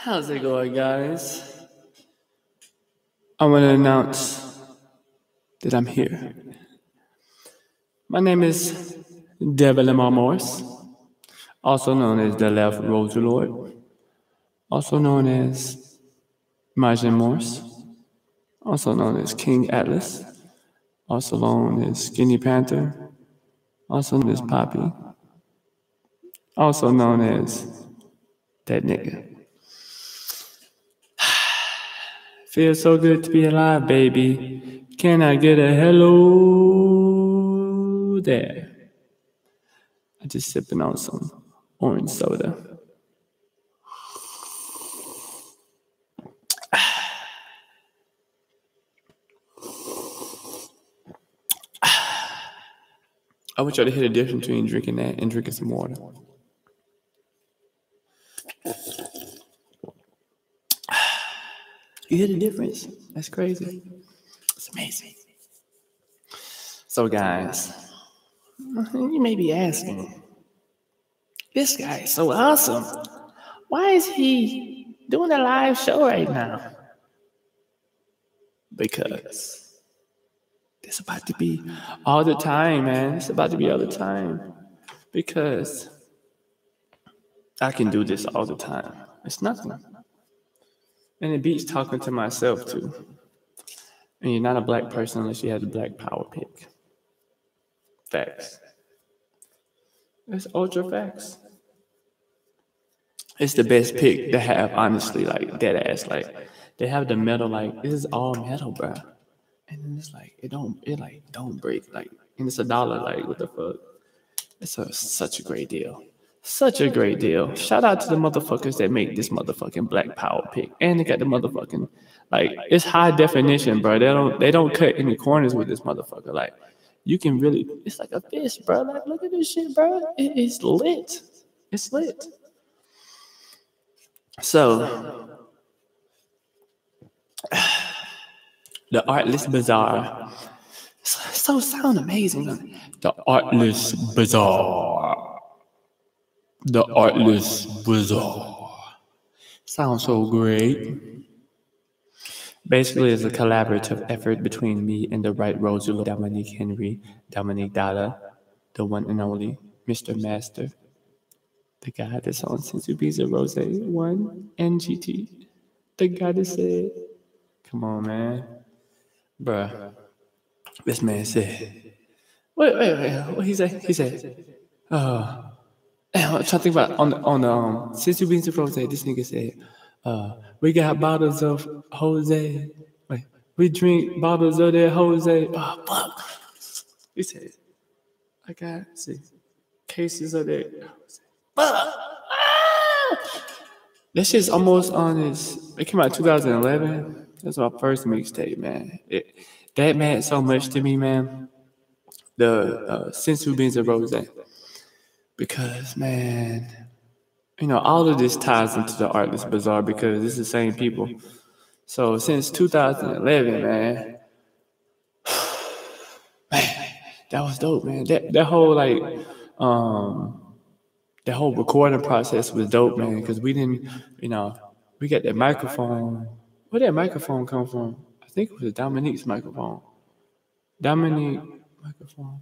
How's it going, guys? I want to announce that I'm here. My name is Devil Lamar Morris, also known as the Left Road Lord, also known as Majin Morse, also known as King Atlas, also known as Skinny Panther, also known as Poppy, also known as that nigga. Feels so good to be alive, baby. Can I get a hello there? I'm just sipping on some orange soda. I want y'all to hear the difference between drinking that and drinking some water. You hear the difference? That's crazy. It's amazing. So, guys, you may be asking, this guy is so awesome. Why is he doing a live show right now? Because it's about to be all the time, man. It's about to be all the time. Because I can do this all the time. It's nothing. And it beats talking to myself, too. And you're not a black person unless you have the black power pick. Facts. It's ultra facts. It's the best pick to have, honestly, like, dead ass. Like, they have the metal, like, this is all metal, bro. And then it's like, it don't break. Like, and it's $1. Like, what the fuck? It's such a great deal. Such a great deal. Shout out to the motherfuckers that make this motherfucking black power pick. And they got the motherfucking, like, it's high definition, bro. They don't cut any corners with this motherfucker. Like, you can really, it's like a fish, bro. Like, look at this shit, bro. It is lit. It's lit. So, the Artless Bazaar. So sound amazing. The Artless Bazaar. The Artless Bazaar. Sounds so great. Basically, it's a collaborative effort between me and the right Rosa, Dominique Henry, Dominique Dada, the one and only Mr. Master, the guy that's on Sensu Pizza Rose 1 and GT. The guy that said, come on, man. Bruh. This man said, wait. What he said? He said, I'm trying to think about on Sensu Pizza Rose, this nigga said, we got bottles of Jose. Wait, we drink bottles of that Jose. Oh, fuck. He said, I got, cases of that Jose. Fuck. That shit's almost on his, it came out in 2011. That's my first mixtape, man. That meant so much to me, man. The Sensu Beans of Rose. Because, man, you know, all of this ties into the Artless Bazaar because it's the same people. So since 2011, man, that was dope, man. That whole like that whole recording process was dope, man. Because we didn't, you know, we got that microphone. Where did that microphone come from? I think it was Dominique's microphone. Dominique microphone.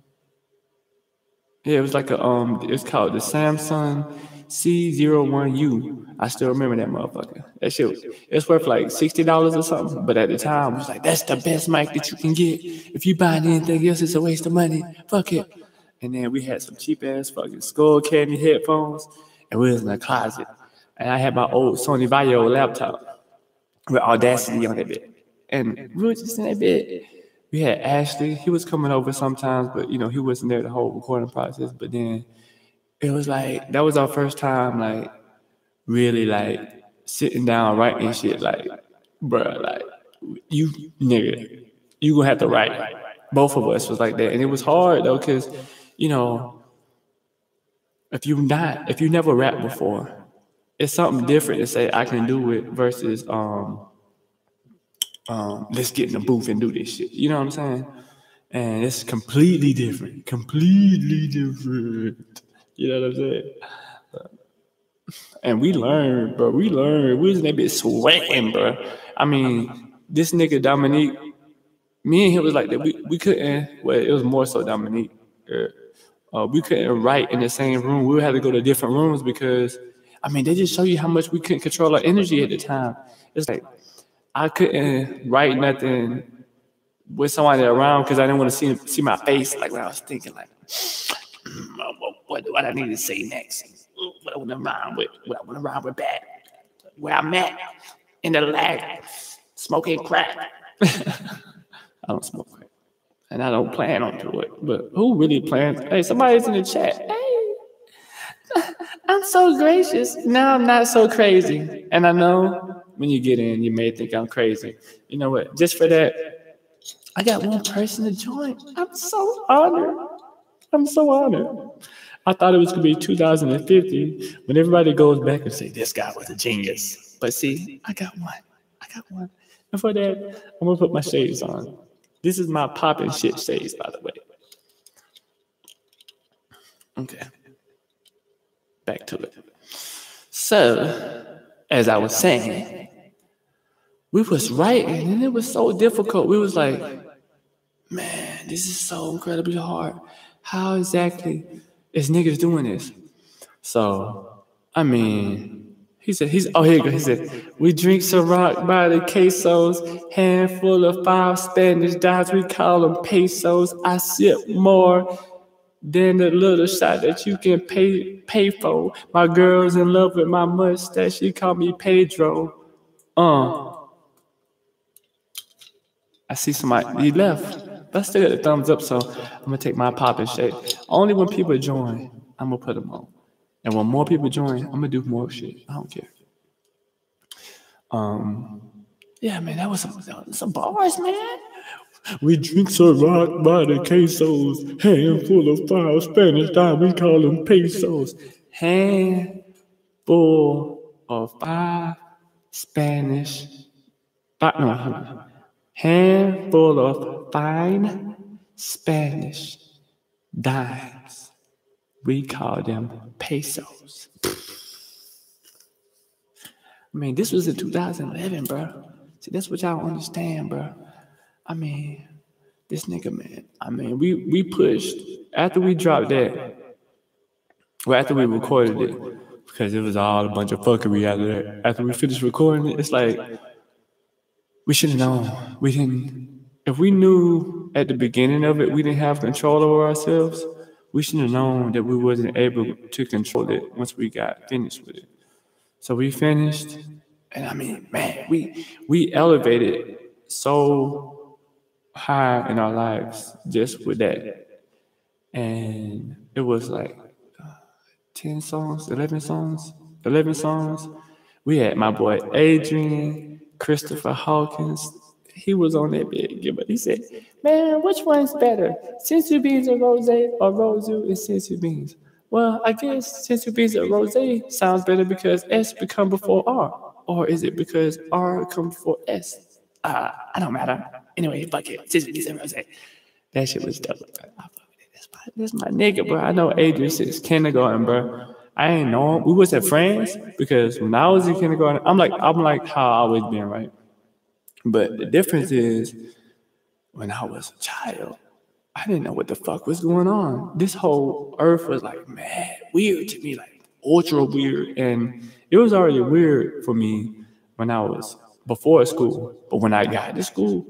Yeah, it was like it's called the Samsung C01U. I still remember that motherfucker. That shit, it's worth like $60 or something. But at the time, it was like, that's the best mic that you can get. If you buy anything else, it's a waste of money. Fuck it. And then we had some cheap ass fucking Skull Candy headphones, and we was in the closet. And I had my old Sony Vaio laptop with Audacity on that bit. And we were just in that bit. We had Ashley. He was coming over sometimes, but, you know, he wasn't there the whole recording process. But then it was like, that was our first time, like, really, like, sitting down writing shit. Like, bruh, like, you, nigga, you gonna have to write. Both of us was like that. And it was hard, though, because, you know, if you never rapped before, it's something different to say, I can do it versus, let's get in the booth and do this shit. You know what I'm saying? And it's completely different. Completely different. You know what I'm saying? And we learned, bro. We learned. We was in that bitch sweating, bro. I mean, this nigga Dominique, me and him was like that. We couldn't. Well, it was more so Dominique. We couldn't write in the same room. We had to go to different rooms because, I mean, they just show you how much we couldn't control our energy at the time. It's like I couldn't write nothing with somebody around because I didn't want to see my face. Like when I was thinking, like, what I need to say next? What I want to rhyme with? What I want to rhyme with back? Where I'm at in the lag, smoking crack. I don't smoke crack, and I don't plan on to it. But who really plans? Hey, somebody's in the chat. Hey, I'm so gracious. Now I'm not so crazy. And I know when you get in, you may think I'm crazy. You know what? Just for that, I got one person to join. I'm so honored. I'm so honored. I thought it was going to be 2050 when everybody goes back and say, this guy was a genius. But see, I got one. And for that, I'm going to put my shades on. This is my poppin' shit shades, by the way. Okay. Back to it. So, as I was saying, we was writing and it was so difficult. We was like, man, this is so incredibly hard. How exactly is niggas doing this? So, I mean, he said, here you go. He said, we drink Ciroc by the quesos, handful of 5 Spanish dollars, we call them pesos. I sip more than the little shot that you can pay for. My girl's in love with my mustache, she call me Pedro. I see somebody, he left. But I still got the thumbs up, so I'm going to take my poppin' shit. Only when people join, I'm going to put them on. And when more people join, I'm going to do more shit. I don't care. Yeah, man, that was some bars, man. We drink Ciroc by the quesos, handful of 5 Spanish dollars, we call them pesos. Handful of 5 Spanish, handful of fine Spanish dimes. We call them pesos. I mean, this was in 2011, bro. See, that's what y'all don't understand, bro. I mean, this nigga, man. I mean, we pushed after we dropped that. Well, after we recorded it, because it was all a bunch of fuckery out of that. After we finished recording it, it's like we should have known. We didn't. If we knew at the beginning of it, we didn't have control over ourselves. We should have known that we wasn't able to control it once we got finished with it. So we finished, and I mean, man, we elevated so high in our lives just with that. And it was like 10 songs, 11 songs. We had my boy Adrian, Christopher Hawkins. He was on that big, but he said, man, which one's better? Sensu beans or rose, or rosu and sensu beans? Well, I guess sensu beans or rose sounds better because S become before R. Or is it because R come before S? I don't matter. Anyway, fuck it. Sensu beans and rose. That shit was dope. That's my nigga, bro. I know Adrian since kindergarten, bro. I ain't know him. We wasn't friends because when I was in kindergarten, I'm like how I always been, right? But the difference is when I was a child, I didn't know what the fuck was going on. This whole earth was like mad weird to me, like ultra weird. And it was already weird for me when I was before school. But when I got to school,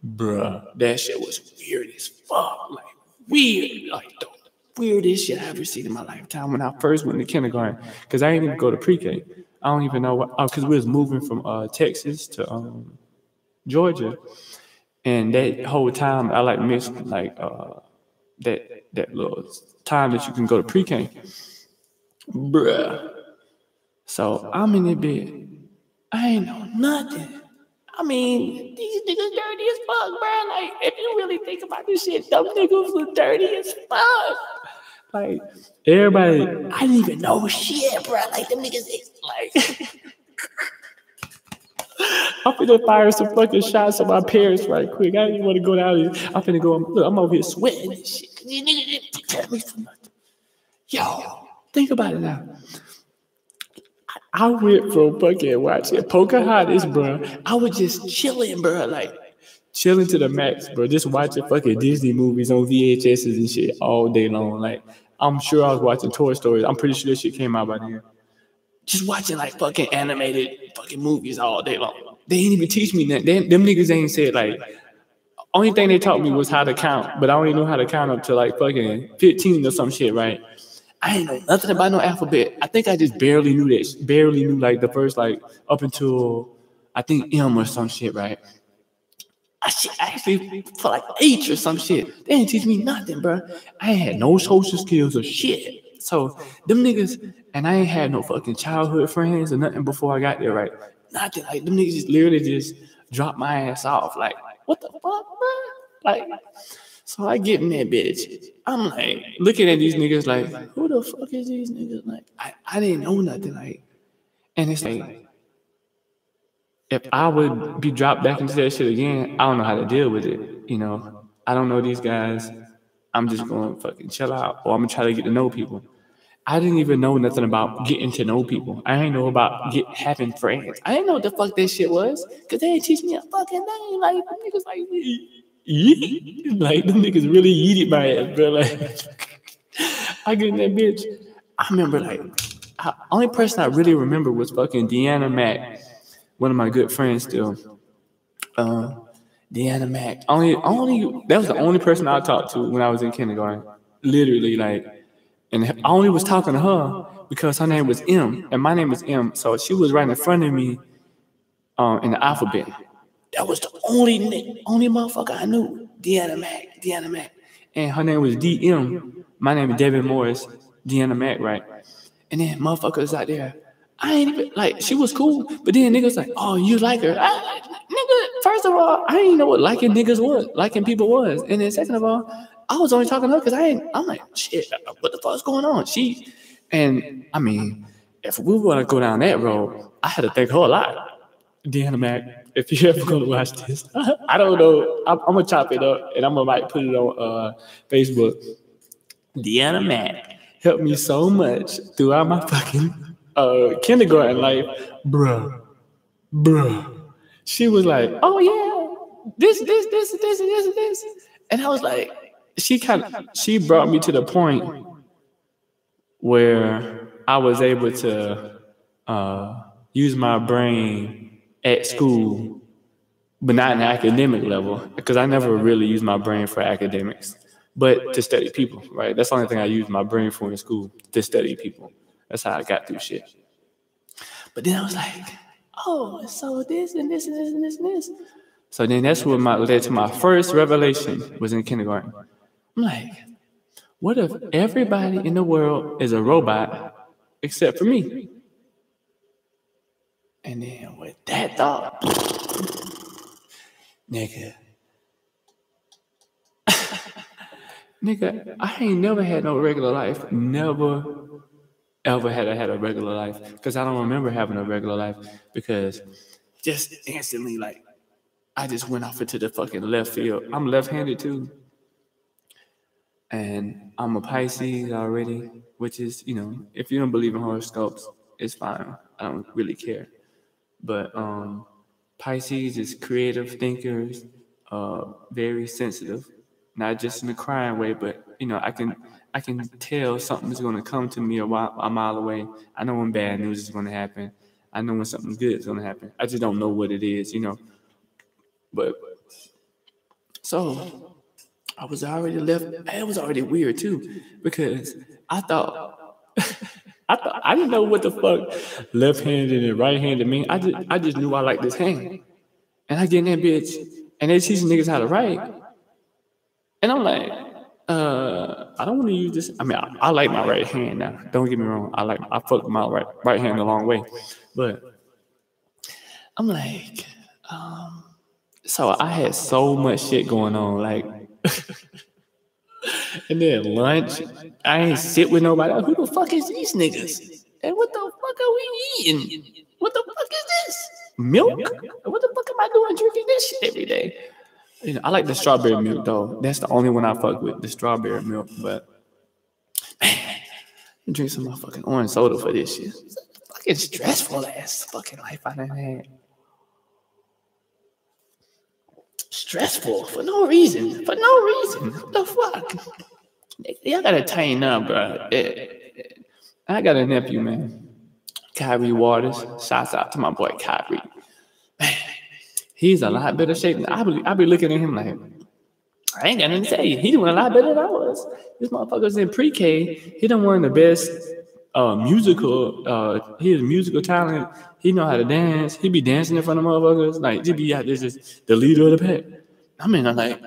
bruh, that shit was weird as fuck. Like weird, like the weirdest shit I ever seen in my lifetime when I first went to kindergarten. Because I didn't even go to pre-K. I don't even know what, because we was moving from Texas to Georgia. And that whole time, I like missed like that little time that you can go to pre-K, bruh. So I'm in it bit. I ain't know nothing. I mean, these niggas dirty as fuck, bruh. Like, if you really think about this shit, them niggas was dirty as fuck. Like, everybody, I didn't even know shit, bruh. Like, them niggas, like. I'm finna fire some fucking shots at my parents right quick. I didn't even want to go down here. I'm finna go, look, I'm over here sweating and shit. These niggas didn't tell me for nothing. Yo, think about it now. I went from fucking watching Pocahontas, bro. I was just chilling, bro, like chilling to the max, bro. Just watching fucking Disney movies on VHSs and shit all day long. Like, I'm sure I was watching Toy Story. I'm pretty sure this shit came out by then. Just watching like fucking animated fucking movies all day long. They didn't even teach me that. Them niggas ain't said like, only thing they taught me was how to count, but I only knew how to count up to like fucking 15 or some shit, right? I ain't know nothing about no alphabet. I think I just barely knew that. Barely knew like the first like up until I think M or some shit, right? I actually for like H or some shit. They didn't teach me nothing, bro. I ain't had no social skills or shit. So them niggas, and I ain't had no fucking childhood friends or nothing before I got there, right? Nothing. Like them niggas just literally just dropped my ass off. Like, what the fuck, bro? Like, so I get in that bitch. I'm like looking at these niggas like, who the fuck is these niggas? Like, I didn't know nothing. Like, and it's like, if I would be dropped back into that shit again, I don't know how to deal with it. You know, I don't know these guys. I'm just going to fucking chill out, or I'm gonna try to get to know people. I didn't even know nothing about getting to know people. I didn't know about having friends. I didn't know what the fuck that shit was, cause they didn't teach me a fucking thing. Like them niggas, like them niggas really yeeted my ass, bro. Like I get in that bitch. I remember like, only person I really remember was fucking Deanna Mac, one of my good friends still. Deanna Mac. Only that was the only person I talked to when I was in kindergarten. Literally, like, and I only was talking to her because her name was M and my name is M. So she was right in front of me in the alphabet. That was the only motherfucker I knew. Deanna Mac. And her name was DM. My name is David Morris. Deanna Mac, right? And then motherfuckers out there. I ain't even, like, she was cool, but then niggas like, oh, you like her. Nigga, first of all, I didn't know what liking people was. And then second of all, I was only talking to her because I'm like, shit, what the fuck's going on? And I mean, if we want to go down that road, I had to think a whole lot. Deanna Mac, if you're ever going to watch this, I don't know. I'm going to chop it up and I'm going to like put it on Facebook. Deanna Mac helped me so much throughout my fucking kindergarten life, bruh. She was like, oh yeah, this, and I was like, she brought me to the point where I was able to use my brain at school, but not in the academic level, because I never really used my brain for academics, but to study people, right? That's the only thing I used my brain for in school, to study people. That's how I got through shit. But then I was like, oh, so this and this and this and this and this. So then that's what led to my first revelation was in kindergarten. I'm like, what if everybody in the world is a robot except for me? And then with that thought, nigga, I ain't never had no regular life. Never ever had a regular life, because I don't remember having a regular life, because just instantly, like, I just went off into the fucking left field. I'm left-handed too, and I'm a Pisces already, which is, you know, if you don't believe in horoscopes, it's fine. I don't really care. But Pisces is creative thinkers, very sensitive, not just in a crying way, but, you know, I can tell something's going to come to me a mile away. I know when bad news is going to happen. I know when something good is going to happen. I just don't know what it is, you know. But so I was already left. It was already weird too, because I thought I didn't know what the fuck left-handed and right-handed mean. I just knew I liked this hand, and I get in that bitch, and they teaching niggas how to write, and I'm like, I don't want to use this. I mean, I like my right hand now. Don't get me wrong. I fuck my right hand a long way, but I'm like, so I had so much shit going on, like, and then lunch, I ain't sit with nobody. Who the fuck is these niggas? And what the fuck are we eating? What the fuck is this? Milk? What the fuck am I doing drinking this shit every day? You know, I like the strawberry milk though. That's the only one I fuck with, the strawberry milk. But man, I drink some motherfucking orange soda for this shit. fucking stressful ass fucking life I done had. Stressful for no reason. For no reason. What the fuck? Y'all gotta tighten up, bro. I got a nephew, man. Kyrie Waters. Shouts out to my boy Kyrie. Man, he's a lot better shape than I be looking at him like, I ain't got nothing to say. He doing a lot better than I was. This motherfucker's in pre-K. He done one of the best musical. His musical talent. He know how to dance. He be dancing in front of motherfuckers. Like he be out there just the leader of the pack. I mean, I'm like,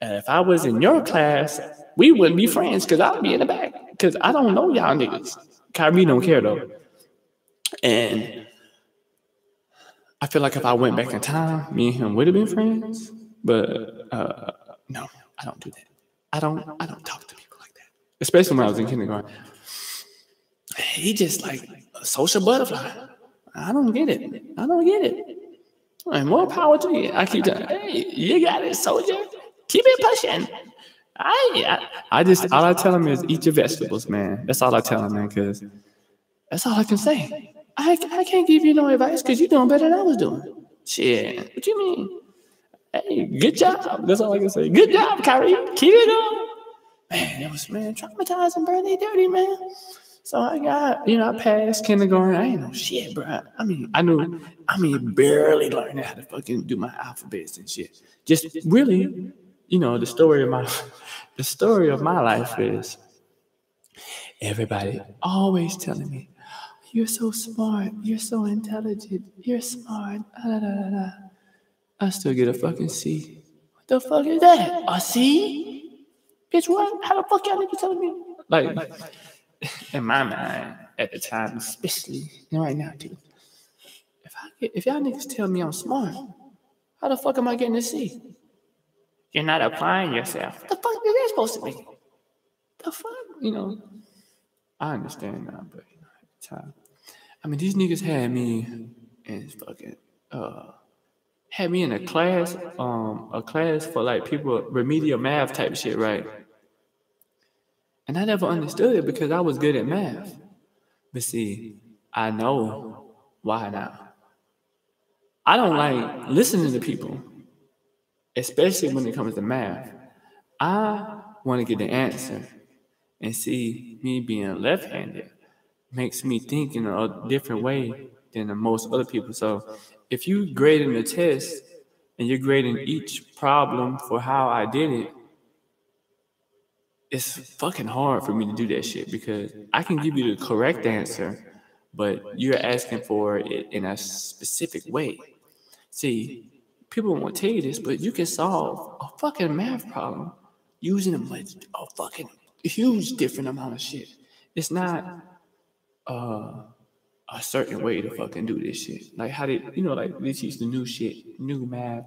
if I was in your class, we wouldn't be friends because I'd be in the back because I don't know y'all niggas. Kyrie don't care though, and I feel like if I went back in time, me and him would have been friends. But no, I don't do that. I don't talk to people like that. Especially when I was in kindergarten. He just like a social butterfly. I don't get it. And more power to you. I keep telling, hey, you got it, soldier. Keep it pushing. I just all I tell him is eat your vegetables, man. That's all I tell him, man, because that's all I can say. I can't give you no advice because you're doing better than I was doing. Shit. What you mean? Hey, good job. That's all I can say. Good job, Kyrie. Keep it going. Man, it was, traumatizing, bro. They dirty, man. So I got, I passed kindergarten. I ain't know shit, bro. I barely learned how to fucking do my alphabets and shit. Just really, the story of my life is everybody always telling me, you're so smart. You're so intelligent. You're smart. I still get a fucking C. What the fuck is that? A C? Bitch, what? How the fuck y'all niggas telling me? Like, in my mind, at the time, especially, and right now, too, if y'all niggas tell me I'm smart, how the fuck am I getting a C? You're not applying yourself. What the fuck is that supposed to be? The fuck? I understand now, but, at the time. These niggas had me in fucking, had me in a class for like people remedial math type shit, right? And I never understood it because I was good at math. But see, I know why now. I don't like listening to people, especially when it comes to math. I want to get the answer, and see, me being left-handed makes me think in a different way than most other people. So if you grading the test and you're grading each problem for how I did it, it's fucking hard for me to do that shit because I can give you the correct answer, but you're asking for it in a specific way. See, people won't tell you this, but you can solve a fucking math problem using a fucking huge different amount of shit. It's not a certain way to fucking do this shit. Like how they, like they teach the new shit, new math.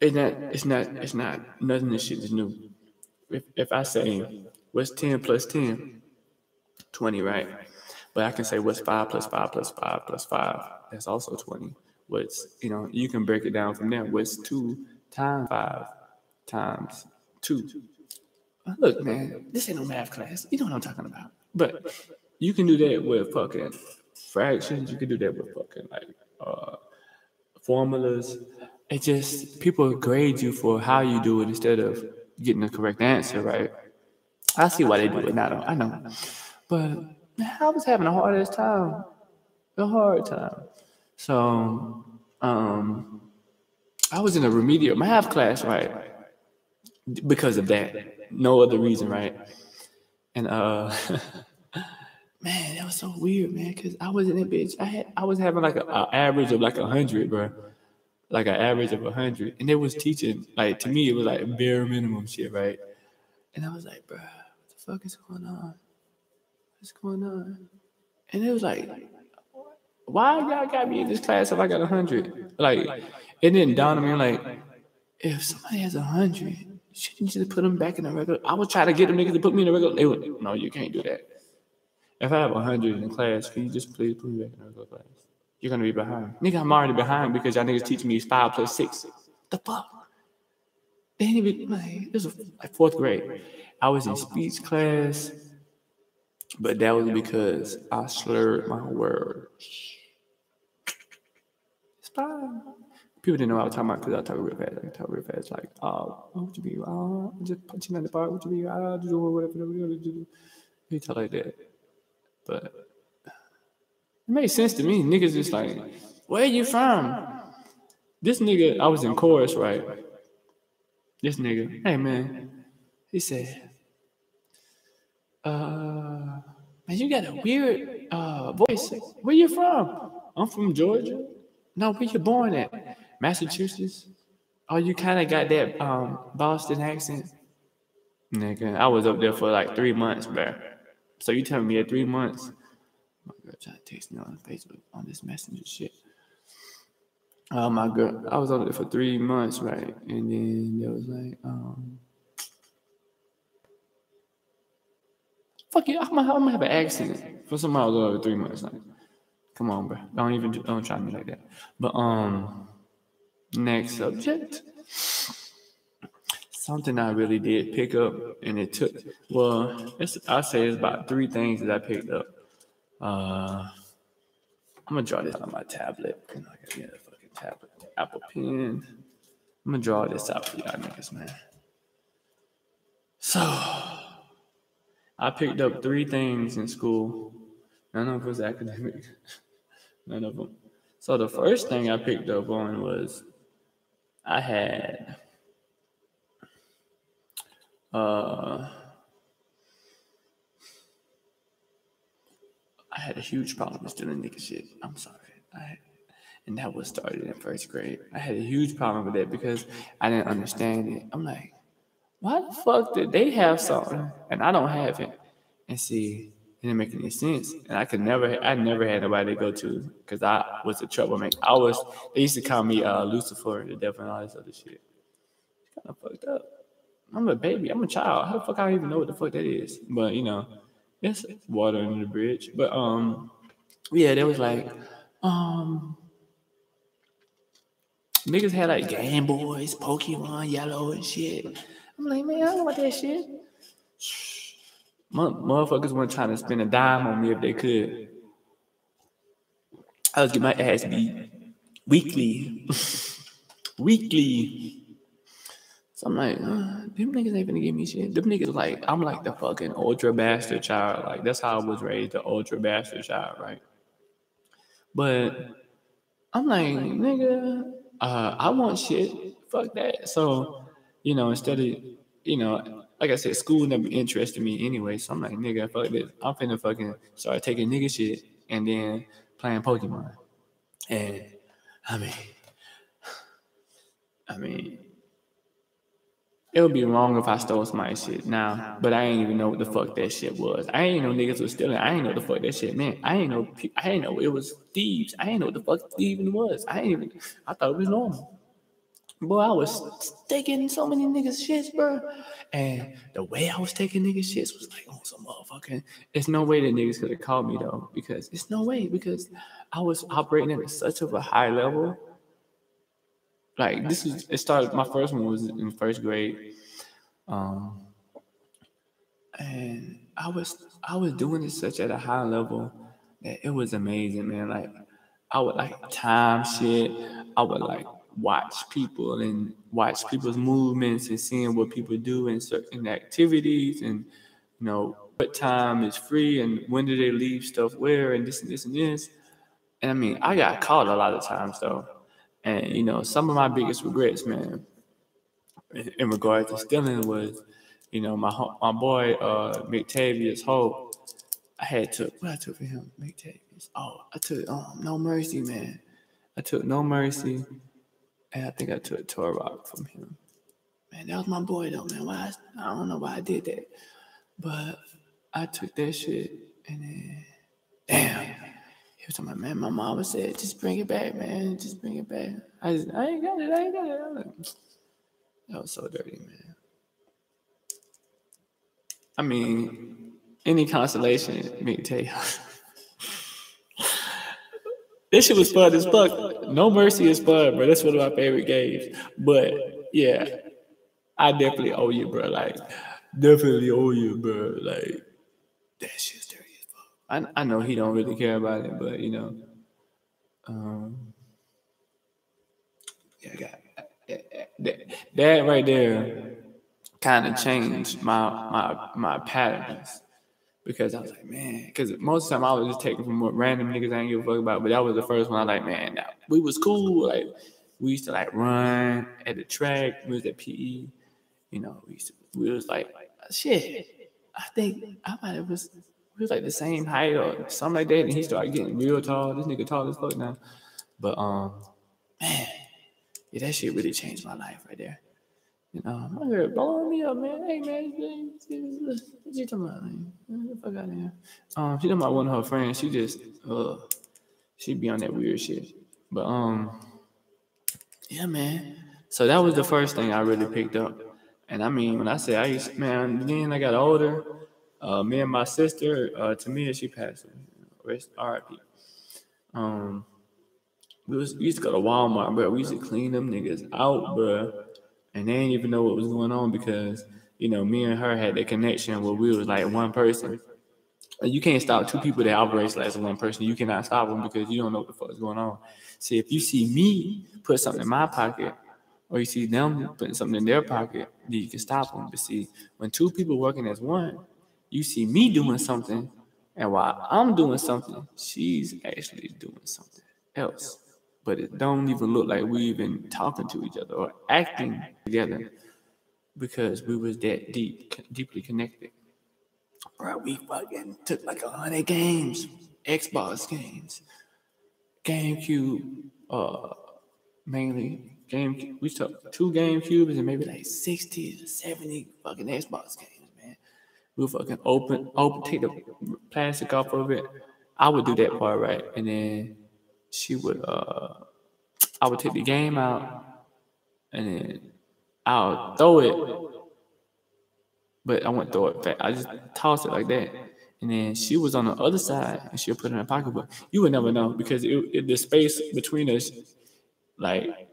It's not nothing. This shit is new. If I say what's 10 plus 10, 20, right? But I can say what's 5 plus 5 plus 5 plus 5, that's also 20. What's, you can break it down from there. What's 2 times 5 times 2? Look, man, this ain't no math class. You know what I'm talking about. But you can do that with fucking fractions. You can do that with fucking like formulas. It just, people grade you for how you do it instead of getting the correct answer, right? I see why they do it now, I know. But man, I was having a hard time. So, I was in a remedial math class, right? Because of that. No other reason, right? And man, that was so weird, man, because I was in that bitch. I was having like an average of like 100, bro. Like an average of 100. And they was teaching, like, to me, it was like bare minimum shit, right? And I was like, bro, what the fuck is going on? What's going on? And it was like, why y'all got me in this class if I got 100? Like, it didn't dawn on me, like, if somebody has 100, shouldn't you just put them back in the regular? I was trying to get them niggas to put me in the regular. They would, no, you can't do that. If I have 100 in class, can you just please put me back in the regular class? You're going to be behind. Nigga, I'm already behind because y'all niggas teaching me 5 plus 6. The fuck? They ain't even, like, this was like 4th grade. I was in speech class. But that was because I slurred my words. It's fine. People didn't know what I was talking about because I talk real fast. I talk real fast, like, what you be? Just punching in the bar. What you be? Just doing whatever you want to do. He talk like that. But it made sense to me. Niggas just like, where you from? This nigga, I was in chorus, right? This nigga, hey man, he said, man, you got a weird voice. Where you from? I'm from Georgia. No, where you born at? Massachusetts. Oh, you kind of got that Boston accent. Nigga, I was up there for like 3 months, bro. So you telling me at 3 months? My girl trying to text me on Facebook on this messenger shit. Oh my girl, I was up there for 3 months, right? And then there was like, fuck you, I'm gonna have an accent for somebody who was over 3 months. Like, come on, bro. Don't try me like that. But next subject. Something I really did pick up, and it took, I say it's about 3 things that I picked up. I'm gonna draw this on my tablet. I gotta get a fucking tablet, Apple Pen. I'm gonna draw this out for y'all niggas, man. So, I picked up 3 things in school. None of them was academic. None of them. So the first thing I picked up on was I had a huge problem with stealing nigga shit. I'm sorry. And that was started in 1st grade. I had a huge problem with that because I didn't understand it. I'm like, why the fuck did they have something and I don't have it? And see, it didn't make any sense. And I never had nobody to go to because I was a troublemaker. They used to call me Lucifer, the devil, and all this other shit. It's kind of fucked up. I'm a baby. I'm a child. How the fuck I don't even know what the fuck that is? But, it's water under the bridge. But, yeah, there was like, niggas had like Game Boys, Pokemon, Yellow, and shit. I'm like, man, I don't want that shit. Motherfuckers weren't trying to spend a dime on me if they could. I was getting my ass beat weekly. Weekly. So I'm like, them niggas ain't finna give me shit. Them niggas like, I'm like the fucking ultra bastard child. Like, that's how I was raised, the ultra bastard child, right? But I'm like, nigga, I want shit. Fuck that. So, instead of, like I said, school never interested me anyway. So I'm like, nigga, fuck this. I'm finna fucking start taking nigga shit and then playing Pokemon. And I mean, it would be wrong if I stole somebody's shit now, but I ain't even know what the fuck that shit was. I ain't know niggas was stealing. I ain't know what the fuck that shit meant. I ain't know it was thieves. I ain't know what the fuck thieving was. I thought it was normal. Boy, I was taking so many niggas shits, bro. And the way I was taking niggas shits was like, some motherfucking. There's no way that niggas could have called me though, because I was operating at such of a high level. Like it started. My first one was in 1st grade, and I was doing it such at a high level that it was amazing, man. Like I would like time shit. I would like watch people and watch people's movements and seeing what people do in certain activities, and what time is free and when do they leave stuff where and this and this and this. And I mean, I got caught a lot of times though. And, some of my biggest regrets, man, in regard to stealing was, my boy, McTavius Hope, what I took for him, McTavius? Oh, I took No Mercy, man. I took No Mercy, and I think I took Torrock from him. Man, that was my boy, though, man. I don't know why I did that. But I took that shit, and then, damn. He was talking about, man, my mama said, just bring it back, man. Just bring it back. I ain't got it. That was so dirty, man. I mean, any consolation, me tell you. This shit was fun as fuck. No Mercy is fun, bro. That's one of my favorite games. But, yeah, I definitely owe you, bro. Like, definitely owe you, bro. Like, that shit's shit's dirty as fuck. I know he don't really care about it, but that right there kind of changed my patterns. Because I was like, man, because most of the time I was just taking from what random niggas I ain't give a fuck about. But that was the first one I like, man, we was cool. Like, we used to like run at the track. We was at PE. We was like, shit. I think I might have we was like the same height or something like that. And he started getting real tall. This nigga tall as fuck now. But, man, yeah, that shit really changed my life right there. My girl blowing me up, man. Hey, man, what you talking about, man? Get the fuck out of here. She talking about one of her friends. She just, she be on that weird shit. But, yeah, man. So that was the first thing I really picked up. And I mean, when I say then I got older. Me and my sister, Tamia, she passed away. Rest R.I.P. We used to go to Walmart, bro. We used to clean them niggas out, bro. And they didn't even know what was going on because, me and her had that connection where we was like one person. You can't stop two people that operate as one person. You cannot stop them because you don't know what the fuck is going on. See, if you see me put something in my pocket or you see them putting something in their pocket, then you can stop them. But see, when two people working as one, you see me doing something, and while I'm doing something, she's actually doing something else. But it don't even look like we even talking to each other or acting together because we was that deeply connected. Bro, we fucking took like 100 games, Xbox games, GameCube, mainly GameCube. We took 2 GameCubes and maybe like 60 to 70 fucking Xbox games, man. We'll fucking open, take the plastic off of it. I would do that part right, and then she would, I would take the game out, and then I'll throw it, but I wouldn't throw it back. I just toss it like that. And then she was on the other side, and she'll put it in her pocket. But you would never know because the space between us, like,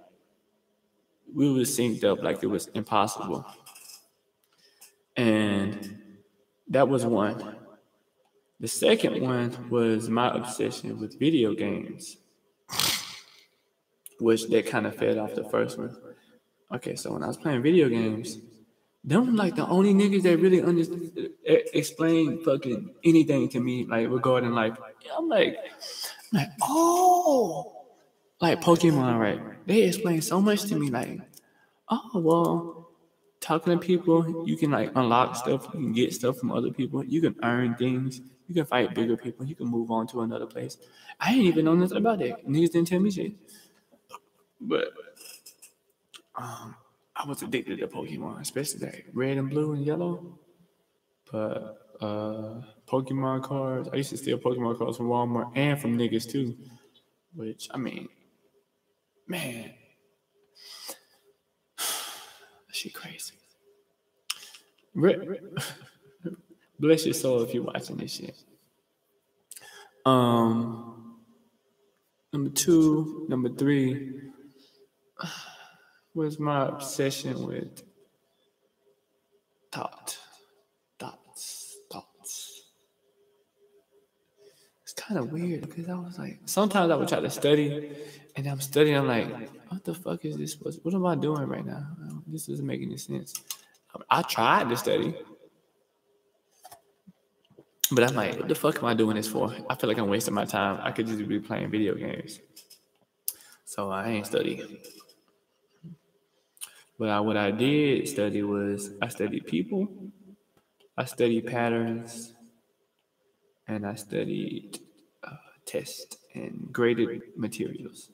we was synced up like it was impossible. And that was one. The second one was my obsession with video games, which that kind of fed off the first one. Okay, so when I was playing video games, them like the only niggas that really explain fucking anything to me, like regarding life. I'm like, oh, like Pokemon, right? They explain so much to me, like, oh well, talking to people, you can like unlock stuff, you can get stuff from other people, you can earn things, you can fight bigger people, you can move on to another place. I didn't even know nothing about that. Niggas didn't tell me shit. But I was addicted to Pokemon, especially like red and blue and yellow. But Pokemon cards, I used to steal Pokemon cards from Walmart and from niggas too. Which, I mean, man, shit crazy. Bless your soul if you're watching this shit. Number 2, number 3 was my obsession with thoughts. It's kind of weird because I was like, sometimes I would try to study, and I'm studying, I'm like, what the fuck is this? What am I doing right now? This doesn't make any sense. I tried to study, but I'm like, what the fuck am I doing this for? I feel like I'm wasting my time. I could just be playing video games. So I ain't studying. But what I did study was I studied people, I studied patterns, and I studied tests and graded materials.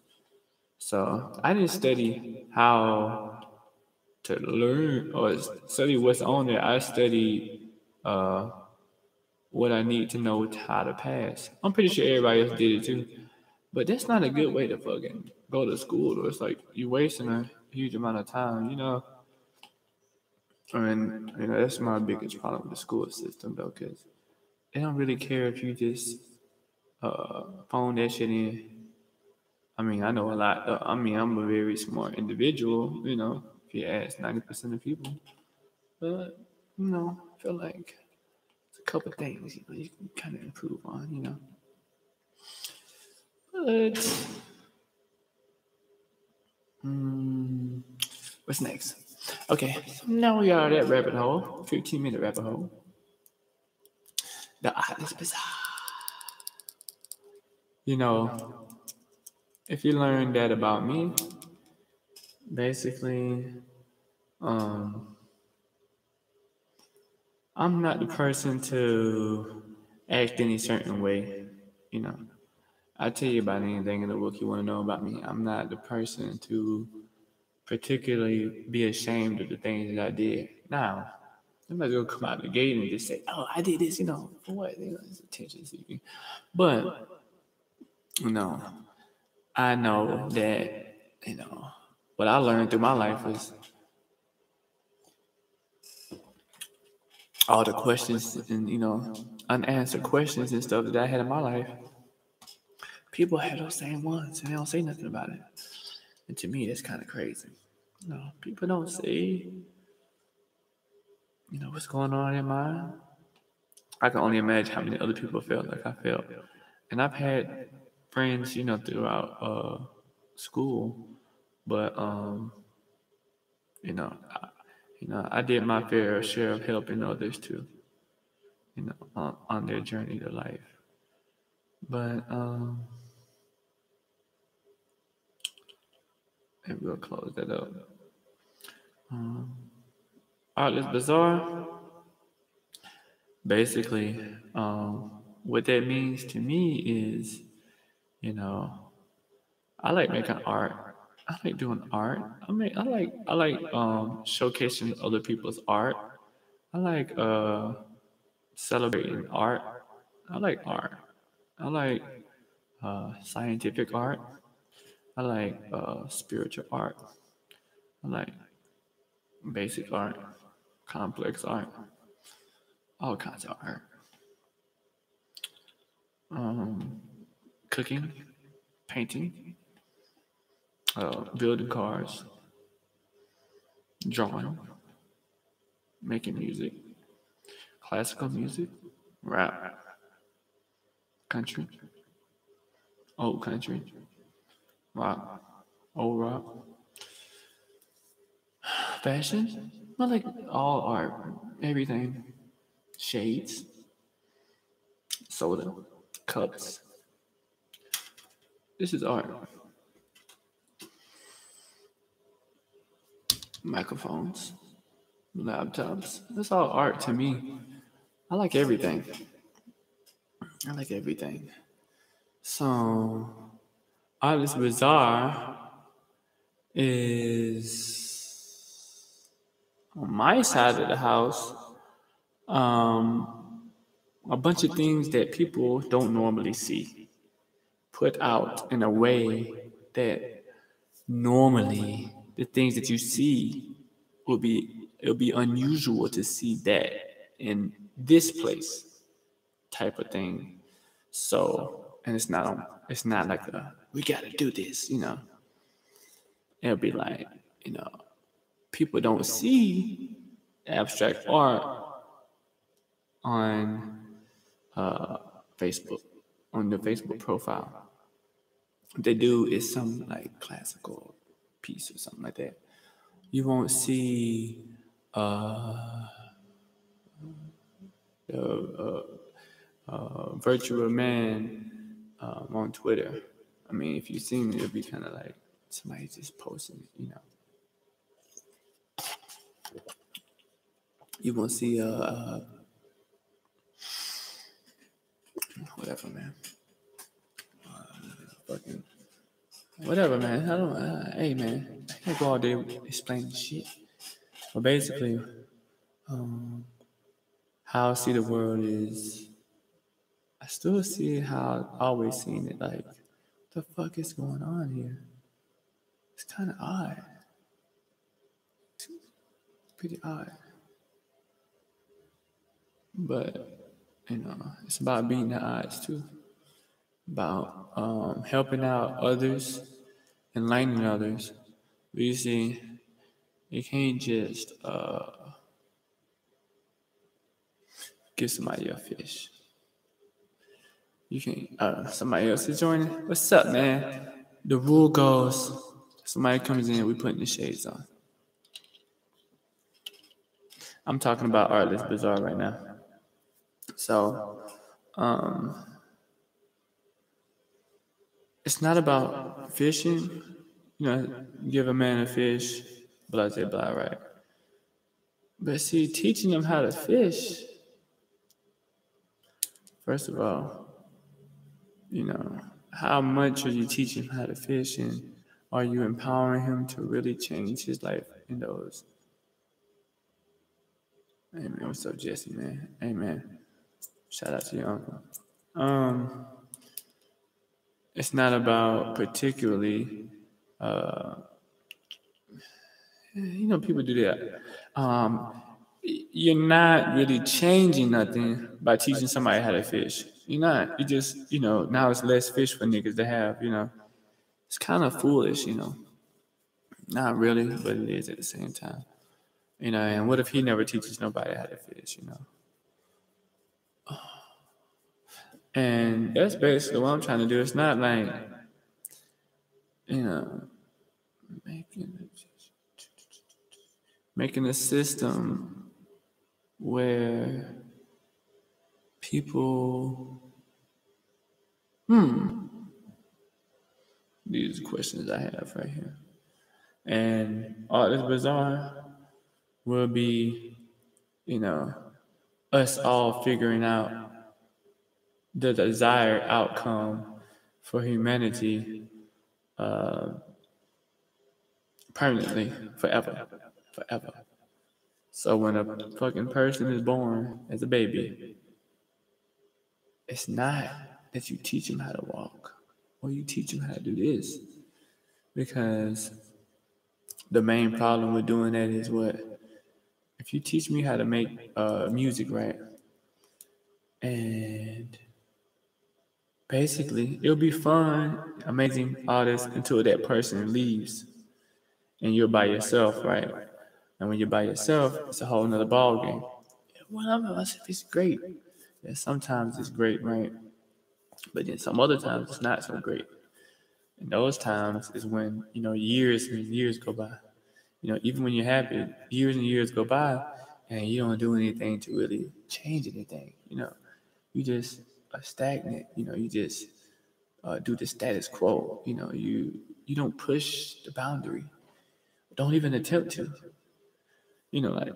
So I didn't study how to learn or study what's on there. I studied what I need to know how to pass. I'm pretty sure everybody else did it too. But that's not a good way to fucking go to school. It's like you're wasting a huge amount of time, And that's my biggest problem with the school system, though, because they don't really care if you just phone that shit in. I mean, I know a lot. I'm a very smart individual, if you ask 90% of people. But, I feel like a couple things, you can kind of improve on. But what's next? Okay, so now we are at that rabbit hole, 15-minute rabbit hole. The Artless Bazaar. If you learn that about me, basically, I'm not the person to act any certain way. I'll tell you about anything in the book you want to know about me. I'm not the person to particularly be ashamed of the things that I did. Now, nobody's gonna come out the gate and just say, "Oh, I did this," for what? It's attention seeking. But I know that what I learned through my life was all the questions and unanswered questions and stuff that I had in my life. People have those same ones and they don't say nothing about it. And to me, that's kind of crazy. People don't say, what's going on in mine. I can only imagine how many other people felt like I felt. And I've had friends, throughout school, but I did my fair share of helping others too, on their journey to life. But and we'll close that up. Artless Bazaar. Basically, what that means to me is, I like making art. I like doing art. I like showcasing other people's art. I like celebrating art. I like art. I like scientific art. I like spiritual art. I like basic art, complex art, all kinds of art. Cooking, painting, building cars, drawing, making music, classical music, rap, country, old country, rock, old rock, fashion. I like all art, everything, shades, soda, cups. This is art. Microphones, laptops. That's all art to me. I like everything. I like everything. So, Artless Bazaar is on my side of the house. A bunch of things that people don't normally see put out in a way that normally the things that you see it'll be unusual to see that in this place type of thing. So, and it's not like we gotta do this. It'll be like, people don't see abstract art on Facebook, on the Facebook profile. What they do is some like classical piece or something like that. You won't see virtual man on Twitter. I mean, if you see me, it'll be kind of like somebody just posting it. You won't see whatever, man. Fucking whatever, man. I don't. Hey, man. I can't go all day explaining shit. But basically, how I see the world is, I still see it how I always seen it. Like, what the fuck is going on here? It's kind of odd. It's pretty odd. But it's about beating the odds too. About helping out others, enlightening others. But you see, you can't just give somebody a fish. You can, somebody else is joining. What's up, man? The rule goes, somebody comes in, we putting the shades on. I'm talking about Artless Bazaar right now. So, it's not about fishing. Give a man a fish, blah, blah, blah, right? But see, teaching them how to fish, first of all, how much are you teaching him how to fish, and are you empowering him to really change his life in those? Hey, man, what's up, Jesse, man? Hey, man, shout out to your uncle. It's not about particularly, people do that. You're not really changing nothing by teaching somebody how to fish. You're not. You just, now it's less fish for niggas to have, It's kind of foolish, Not really, but it is at the same time. And what if he never teaches nobody how to fish, And that's basically what I'm trying to do. It's not like, making a system where people, these are questions I have right here. And Artless Bazaar will be, us all figuring out the desired outcome for humanity permanently, forever. So when a fucking person is born as a baby, it's not that you teach them how to walk or you teach them how to do this. Because the main problem with doing that is what? If you teach me how to make music, right? And basically, it'll be fun, amazing artist until that person leaves and you're by yourself, right? And when you're by yourself, it's a whole nother ball game. Well, it's great. Yeah, sometimes it's great, right? But then some other times it's not so great. And those times is when, years and years go by. Even when you're happy, years and years go by and you don't do anything to really change anything. You just are stagnant. You just do the status quo. You don't push the boundary. Don't even attempt to. Like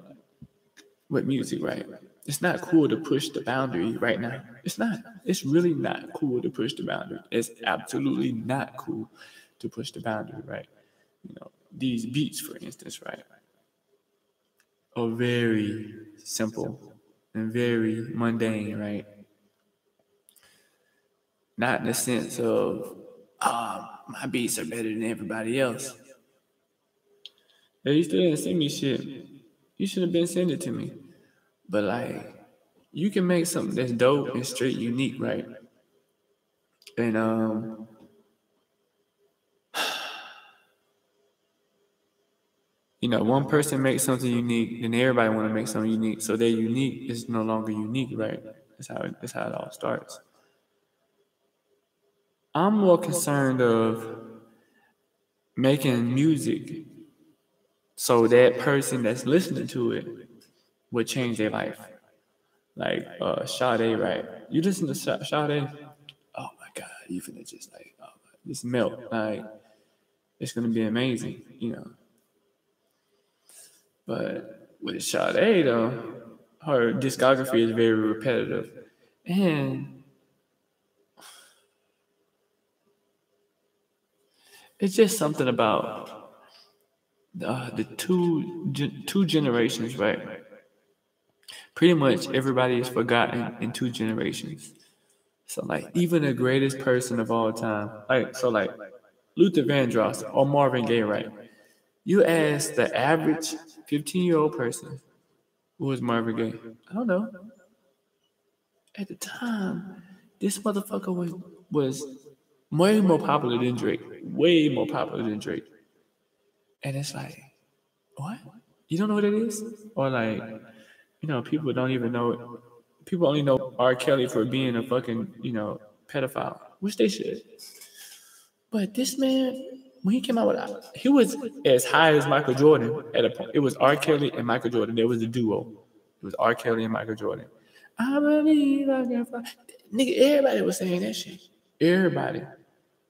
with music, right? It's not cool to push the boundary right now. It's not. It's really not cool to push the boundary. It's absolutely not cool to push the boundary, right? These beats, for instance, right, are very simple and very mundane, right? Not in the sense of, my beats are better than everybody else. Hey, you still didn't send me shit. You should have been sending it to me. But you can make something that's dope and straight unique, right? And one person makes something unique, then everybody want to make something unique. So their unique is no longer unique, right? That's how it all starts. I'm more concerned of making music so that person that's listening to it would change their life. Like Sade, right? You listen to Sade, oh my God, you finna just just melt. It's gonna be amazing, But with Sade though, her discography is very repetitive, and it's just something about the two generations, right? Pretty much everybody is forgotten in two generations. So even the greatest person of all time, Luther Vandross or Marvin Gaye, right? You ask the average 15-year-old person, who was Marvin Gaye? I don't know. At the time, this motherfucker was way more popular than Drake. Way more popular than Drake. And it's what? You don't know what it is? Or people don't even know People only know R. Kelly for being a fucking, pedophile, which they should. But this man, when he came out with, he was as high as Michael Jordan at a point. It was R. Kelly and Michael Jordan. There was the duo. It was R. Kelly and Michael Jordan. I believe I can fly. Nigga, everybody was saying that shit. Everybody.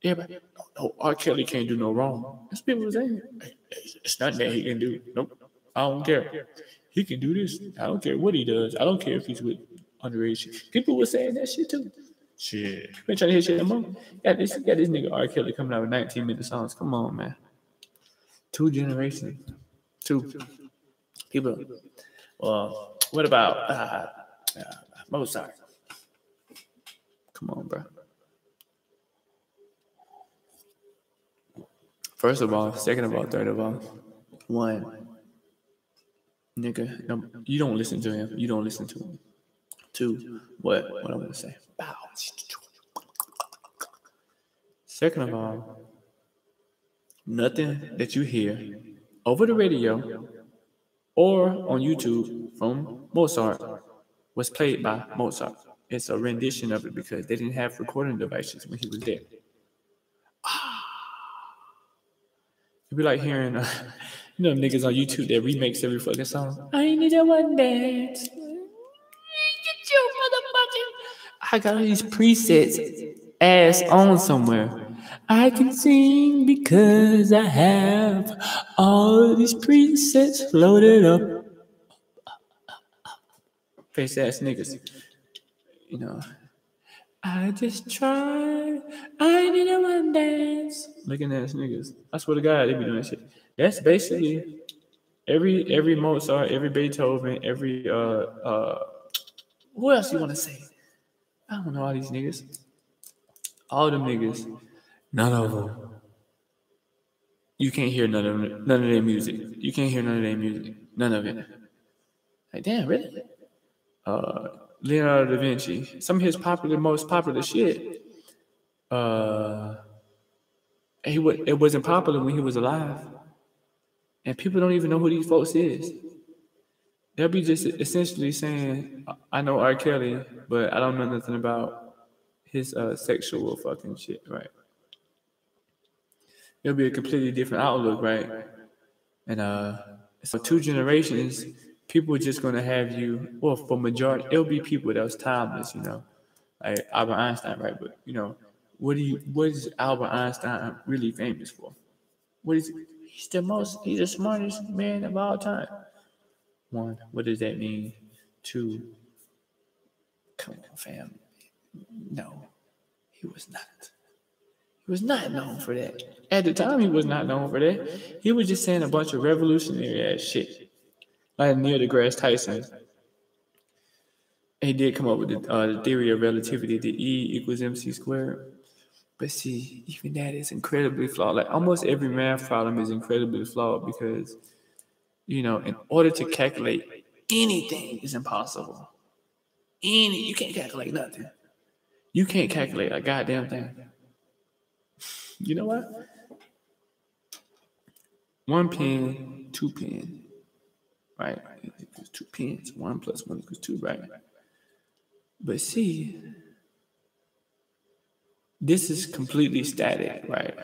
No, R. Kelly can't do no wrong. That's what people were saying. It's nothing that he can do. Nope. I don't care. He can do this. I don't care what he does. I don't care if he's with underage. People were saying that shit too. Shit. Been trying to hear shit no more. Got this nigga R. Kelly coming out with 19-minute songs. Come on, man. 2 generations. 2 people. Well, what about Mozart? Come on, bro. First of all, second of all, third of all, 1, nigga, no, you don't listen to him. You don't listen to him. 2, what I'm gonna say. Bow. Second of all, nothing that you hear over the radio or on YouTube from Mozart was played by Mozart. It's a rendition of it because they didn't have recording devices when he was there. It'd be like hearing, niggas on YouTube that remakes every fucking song. I need a one dance. Get you, motherfucker. I got all these presets ass on somewhere. I can sing because I have all these presets loaded up. Face ass niggas. I just try. I need a one dance. Looking ass niggas. I swear to God, they be doing that shit. That's basically every Mozart, every Beethoven, every what else you want to say? I don't know all these niggas. All them niggas. None of them. You can't hear none of their music. You can't hear none of their music. None of it. Like, damn, really? Leonardo da Vinci. Some of his most popular shit. It wasn't popular when he was alive. And people don't even know who these folks is. They'll be just essentially saying, I know R. Kelly, but I don't know nothing about his sexual fucking shit, right? It'll be a completely different outlook, right? And so 2 generations, people are just going to have you, well, for majority, it'll be people that was timeless, like Albert Einstein, right? But, what is Albert Einstein really famous for? He's the smartest man of all time. 1, what does that mean? 2, come on, fam. No, he was not. He was not known for that. At the time, he was not known for that. He was just saying a bunch of revolutionary ass shit. Like Neil deGrasse Tyson. He did come up with the theory of relativity, the E equals MC squared. But see, even that is incredibly flawed. Like almost every math problem is incredibly flawed because, in order to calculate anything is impossible. You can't calculate nothing. You can't calculate a goddamn thing. You know what? 1 pen, 2 pen, right? It equals 2 pens. 1 + 1 = 2, right? But see, this is completely static, right?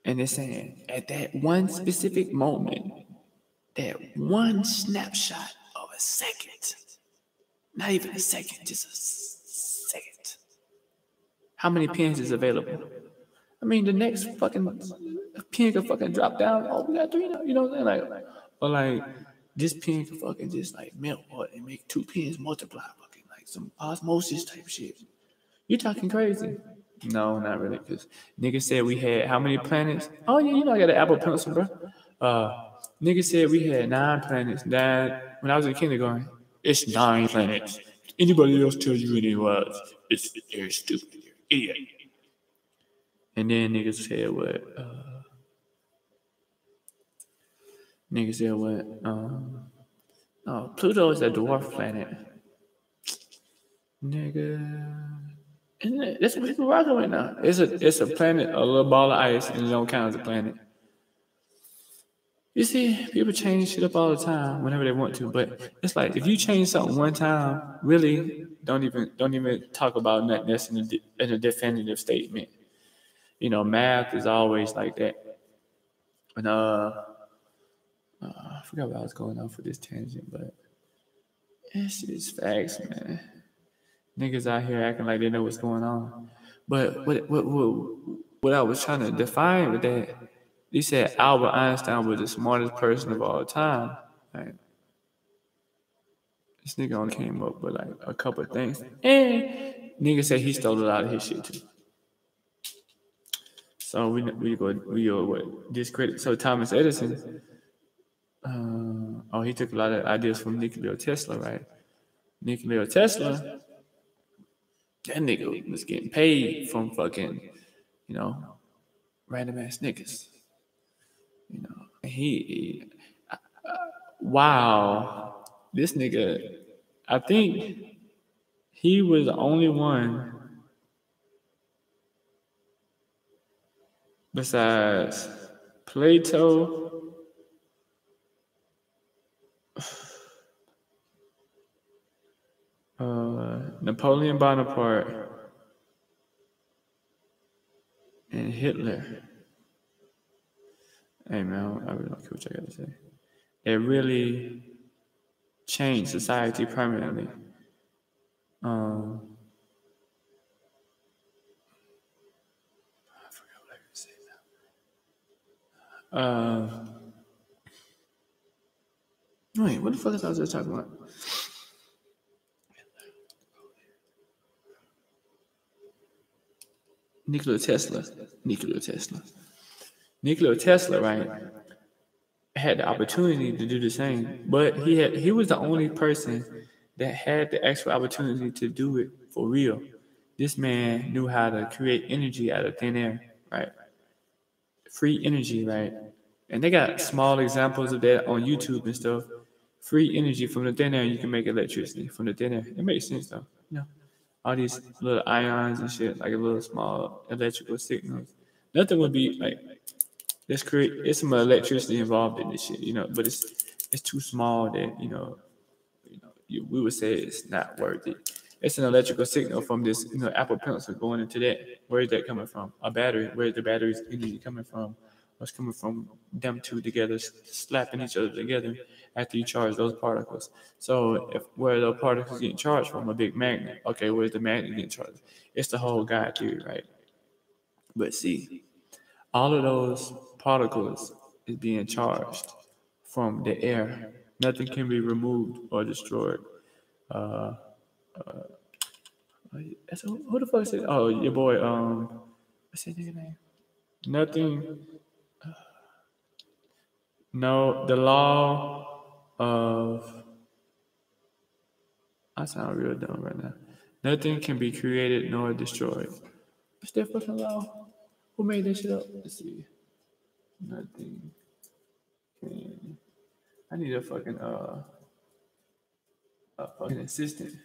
And it's saying at that one specific moment, that one snapshot of a second, not even a second, just a second. How many pens is available? I mean, the next fucking pen could fucking drop down. Oh, we got 3 now. You know what I'm saying? Like this pen could fucking just like melt and make 2 pens multiply, fucking like some osmosis type shit. You talking crazy? No, not really, because niggas said we had how many planets? Oh yeah, I got an Apple Pencil, bro. Niggas said we had 9 planets. That when I was in kindergarten, it's 9 planets. Anybody else tell you any was? You're stupid, you're idiot. And then niggas said what? Pluto is a dwarf planet. Nigga. Isn't it? That's what people rocking with now. It's a planet, a little ball of ice, and it don't count as a planet. You see, people change shit up all the time whenever they want to, but it's like if you change something one time, really don't even talk about nothing that's in a definitive statement. Math is always like that. And I forgot what I was going on for this tangent, but it's just facts, man. Niggas out here acting like they know what's going on. But what I was trying to define with that, they said Albert Einstein was the smartest person of all time. Like, this nigga only came up with like a couple of things. And nigga said he stole a lot of his shit too. So we go what discredit. So Thomas Edison, he took a lot of ideas from Nikola Tesla, right? Nikola Tesla, that nigga was getting paid from fucking, random ass niggas. Wow, this nigga, I think he was the only one besides Plato, Napoleon Bonaparte, and Hitler. Hey man, I really don't care what I got to say. It really changed society permanently. I forgot what I could say now. Wait, what the fuck is I was just talking about? Nikola Tesla, right, had the opportunity to do the same, but he was the only person that had the actual opportunity to do it for real. This man knew how to create energy out of thin air, right? Free energy, right? And they got small examples of that on YouTube and stuff. Free energy from the thin air, you can make electricity from the thin air. It makes sense though, all these little ions and shit, like a little small electrical signals. Nothing would be like it's some electricity involved in this shit, but it's too small that we would say it's not worth it. It's an electrical signal from this Apple Pencil going into that. Where is that coming from? A battery. Where is the battery's energy coming from? What's coming from them two together, slapping each other together after you charge those particles. So where those particles getting charged from? A big magnet. Okay, where's the magnet getting charged? It's the whole God theory, right? But see, all of those particles is being charged from the air. Nothing can be removed or destroyed. So who the fuck said? Oh, your boy. What's his name? Nothing. No, the law of. I sound real dumb right now. Nothing can be created nor destroyed. What's that fucking law? Who made that shit up? Let's see. Nothing can. I need a fucking assistant.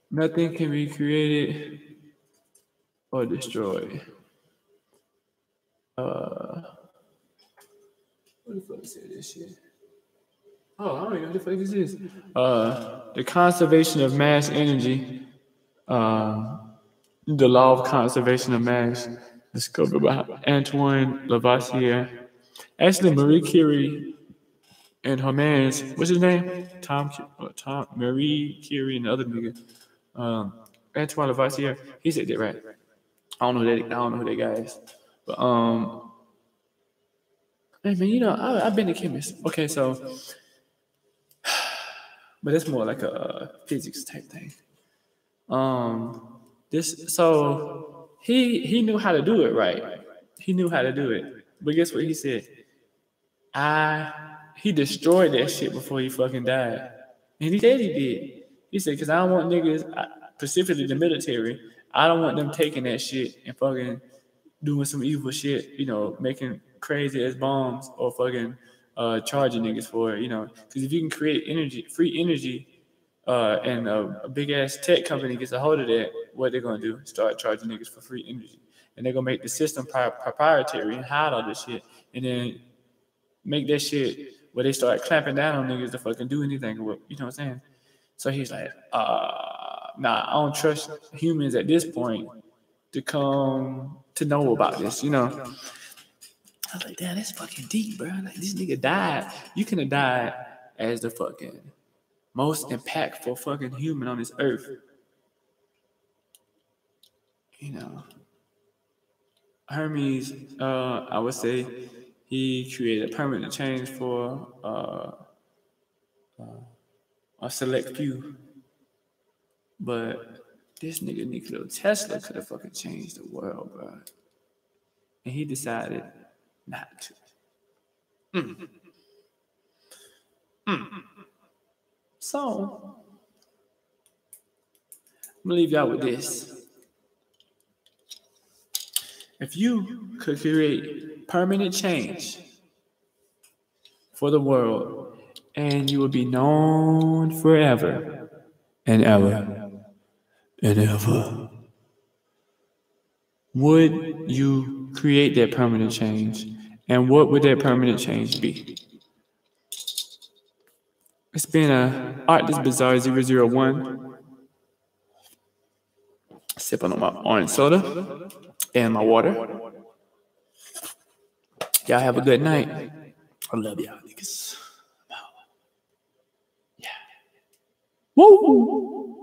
Nothing can be created or destroyed. What the fuck said this shit? Oh, I don't even know what the fuck this is. The conservation of mass energy. The law of conservation of mass, discovered by Antoine Lavoisier. Actually, Marie Curie and her man's, what's his name? Tom, Marie Curie and the other nigga. Antoine Lavoisier. He said that right. I don't know who that guy is. But hey man, I've been a chemist. Okay, so, but it's more like a physics type thing. So he knew how to do it right. He knew how to do it. But guess what he said? He destroyed that shit before he fucking died. And he said he did. He said, because I don't want niggas, specifically the military, I don't want them taking that shit and fucking doing some evil shit, making crazy ass bombs or fucking charging niggas for it, Because if you can create energy, free energy, and a big ass tech company gets a hold of that, what they're gonna do? Start charging niggas for free energy, and they're gonna make the system proprietary and hide all this shit, and then make that shit where they start clamping down on niggas to fucking do anything. You know what I'm saying? So he's like, nah, I don't trust humans at this point to come to know about this, you know. I was like, damn, that's fucking deep, bro. Like, this nigga died. You could have died as the fucking most impactful fucking human on this earth. You know. Hermes, I would say he created a permanent change for a select few. But this nigga Nikola Tesla could have fucking changed the world, bro. And he decided not to. So, I'm gonna leave y'all with this. If you could create permanent change for the world, and you would be known forever and ever and ever, would you create that permanent change? And what would that permanent change be? It's been a Artless Bazaar 001. Sipping on my orange soda and my water. Y'all have a good night. I love y'all niggas. Yeah. Woo!